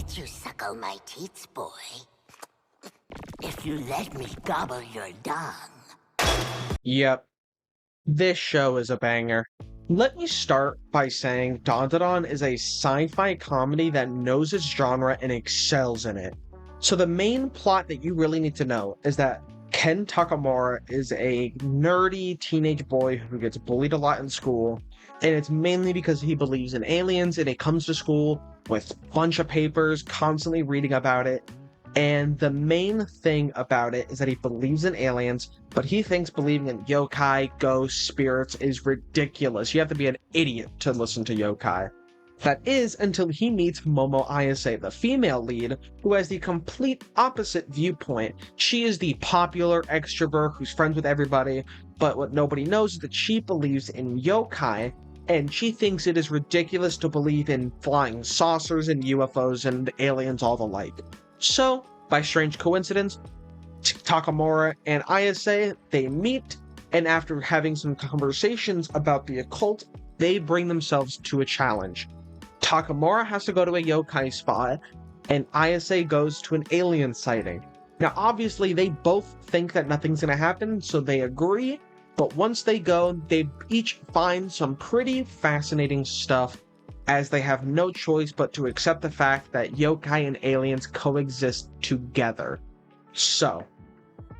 let you suckle my teats, boy. If you let me gobble your dung. Yep, this show is a banger. Let me start by saying DanDaDan is a sci-fi comedy that knows its genre and excels in it. So the main plot that you really need to know is that Ken Takamura is a nerdy teenage boy who gets bullied a lot in school, and it's mainly because he believes in aliens and he comes to school with a bunch of papers, constantly reading about it. And the main thing about it is that he believes in aliens, but he thinks believing in yokai, ghosts, spirits is ridiculous. You have to be an idiot to listen to yokai. That is, until he meets Momo Ayase, the female lead, who has the complete opposite viewpoint. She is the popular extrovert who's friends with everybody, but what nobody knows is that she believes in yokai, and she thinks it is ridiculous to believe in flying saucers and UFOs and aliens all the like. So, by strange coincidence, Takamura and Ayase, they meet, and after having some conversations about the occult, they bring themselves to a challenge. Takamura has to go to a yokai spot, and Ayase goes to an alien sighting. Now, obviously, they both think that nothing's going to happen, so they agree, but once they go, they each find some pretty fascinating stuff, as they have no choice but to accept the fact that yokai and aliens coexist together. So,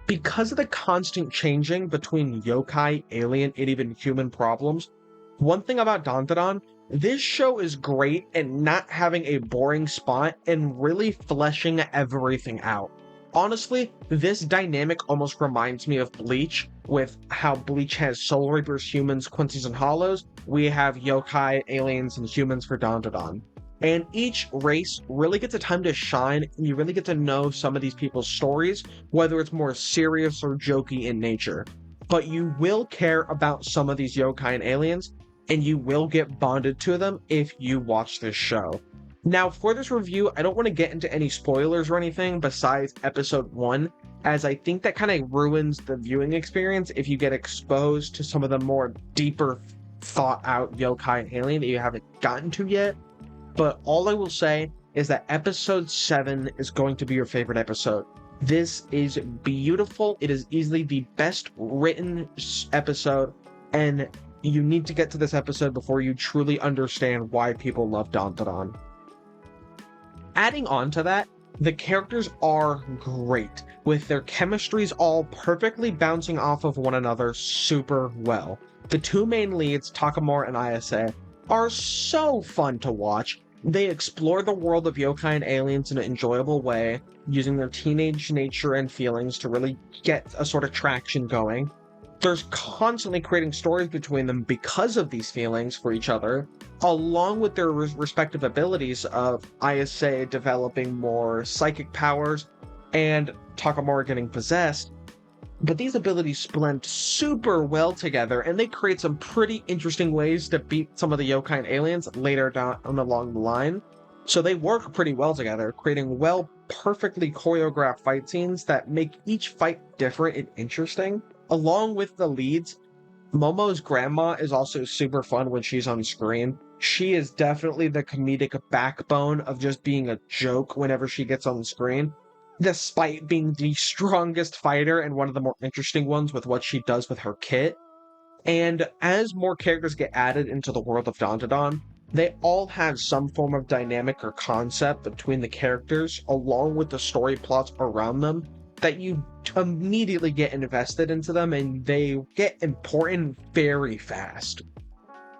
because of the constant changing between yokai, alien, and even human problems, one thing about DanDaDan, this show is great at not having a boring spot and really fleshing everything out. Honestly, this dynamic almost reminds me of Bleach, with how Bleach has Soul Reapers, humans, Quincy's, and Hollows. We have yokai, aliens, and humans for DanDaDan. And each race really gets a time to shine, and you really get to know some of these people's stories, whether it's more serious or jokey in nature. But you will care about some of these yokai and aliens, and you will get bonded to them if you watch this show. Now, for this review, I don't want to get into any spoilers or anything besides episode 1, as I think that kind of ruins the viewing experience if you get exposed to some of the more deeper thought out yokai and alien that you haven't gotten to yet. But all I will say is that episode 7 is going to be your favorite episode. This is beautiful. It is easily the best written episode, and you need to get to this episode before you truly understand why people love DanDaDan. Adding on to that, the characters are great, with their chemistries all perfectly bouncing off of one another super well. The two main leads, Takamura and Ayase, are so fun to watch. They explore the world of yokai and aliens in an enjoyable way, using their teenage nature and feelings to really get a sort of traction going. They're constantly creating stories between them because of these feelings for each other, along with their respective abilities of Ayase developing more psychic powers and Takamura getting possessed. But these abilities blend super well together, and they create some pretty interesting ways to beat some of the yokai and aliens later down along the line. So they work pretty well together, creating perfectly choreographed fight scenes that make each fight different and interesting. Along with the leads, Momo's grandma is also super fun when she's on screen. She is definitely the comedic backbone of just being a joke whenever she gets on the screen, despite being the strongest fighter and one of the more interesting ones with what she does with her kit. And as more characters get added into the world of DanDaDan, they all have some form of dynamic or concept between the characters, along with the story plots around them, that you immediately get invested into them, and they get important very fast.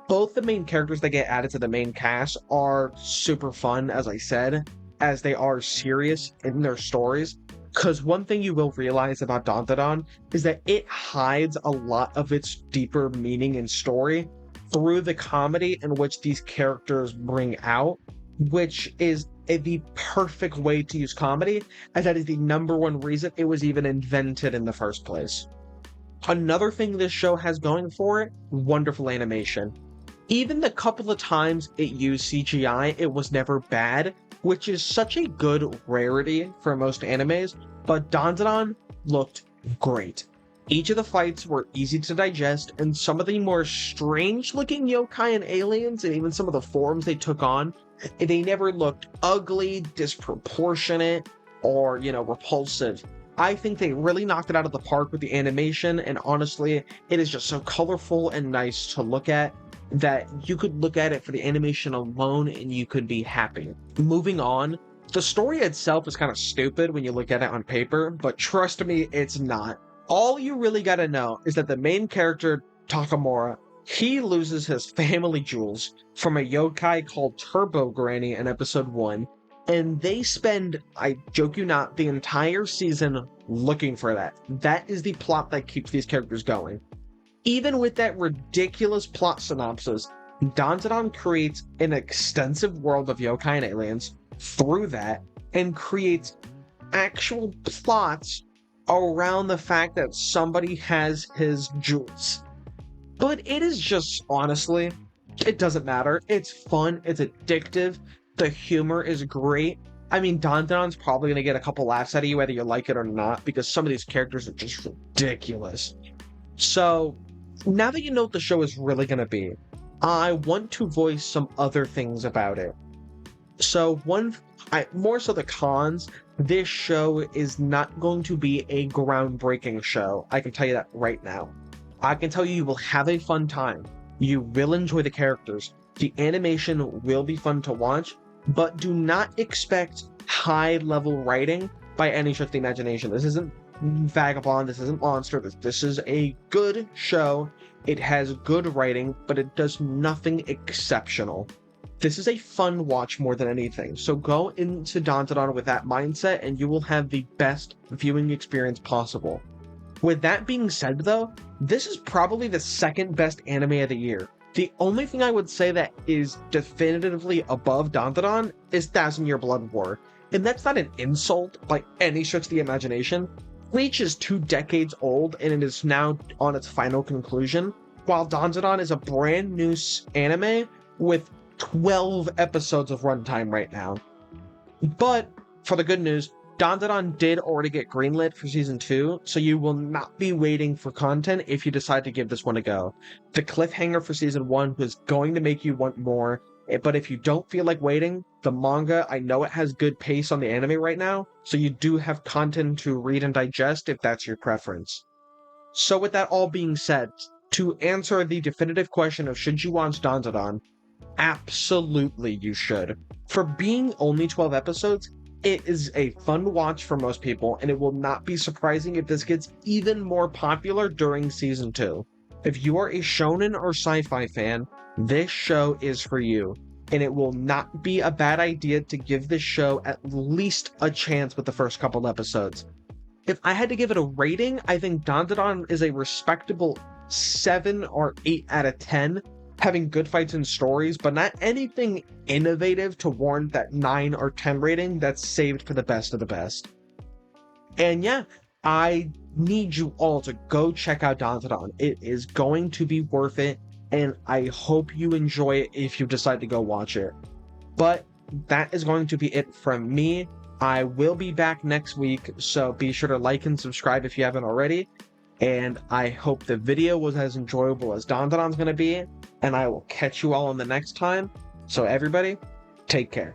Both the main characters that get added to the main cast are super fun, as I said, as they are serious in their stories. Because one thing you will realize about DanDaDan is that it hides a lot of its deeper meaning and story through the comedy in which these characters bring out, which is the perfect way to use comedy, as that is the number one reason it was even invented in the first place. Another thing this show has going for it, wonderful animation. Even the couple of times it used CGI, it was never bad, which is such a good rarity for most animes, but DanDaDan looked great. Each of the fights were easy to digest, and some of the more strange-looking yokai and aliens, and even some of the forms they took on, they never looked ugly, disproportionate, or, repulsive. I think they really knocked it out of the park with the animation, and honestly, it is just so colorful and nice to look at that you could look at it for the animation alone and you could be happy. Moving on, the story itself is kind of stupid when you look at it on paper, but trust me, it's not. All you really gotta know is that the main character, Takamura, he loses his family jewels from a yokai called Turbo Granny in episode 1, and they spend, I joke you not, the entire season looking for that. That is the plot that keeps these characters going. Even with that ridiculous plot synopsis, DanDaDan creates an extensive world of yokai and aliens through that, and creates actual plots around the fact that somebody has his jewels. But it is just, honestly, it doesn't matter. It's fun, it's addictive, the humor is great. I mean, DanDaDan's probably going to get a couple laughs out of you whether you like it or not, because some of these characters are just ridiculous. So, now that you know what the show is really going to be, I want to voice some other things about it. So, more so the cons, this show is not going to be a groundbreaking show. I can tell you that right now. I can tell you you will have a fun time. You will enjoy the characters. The animation will be fun to watch, but do not expect high-level writing by any stretch of the imagination. This isn't Vagabond, this isn't Monster, this is a good show. It has good writing, but it does nothing exceptional. This is a fun watch more than anything, so go into DanDaDan with that mindset and you will have the best viewing experience possible. With that being said though, this is probably the second best anime of the year. The only thing I would say that is definitively above DanDaDan is 1,000-Year Blood War, and that's not an insult by any stretch of the imagination. Bleach is 2 decades old and it is now on its final conclusion, while DanDaDan is a brand new anime with 12 episodes of runtime right now. But for the good news, DanDaDan did already get greenlit for season 2, so you will not be waiting for content if you decide to give this one a go. The cliffhanger for season 1 was going to make you want more, but if you don't feel like waiting, the manga, I know it has good pace on the anime right now, so you do have content to read and digest if that's your preference. So with that all being said, to answer the definitive question of should you watch DanDaDan, absolutely you should. For being only 12 episodes, it is a fun watch for most people, and it will not be surprising if this gets even more popular during season 2. If you are a shonen or sci-fi fan, this show is for you, and it will not be a bad idea to give this show at least a chance with the first couple episodes. If I had to give it a rating, I think DanDaDan is a respectable 7 or 8 out of 10, having good fights and stories, but not anything innovative to warrant that 9 or 10 rating that's saved for the best of the best. And yeah, I need you all to go check out DanDaDan. It is going to be worth it, and I hope you enjoy it if you decide to go watch it. But that is going to be it from me. I will be back next week, so be sure to like and subscribe if you haven't already. And I hope the video was as enjoyable as DanDaDan's going to be, and I will catch you all on the next time. So everybody, take care.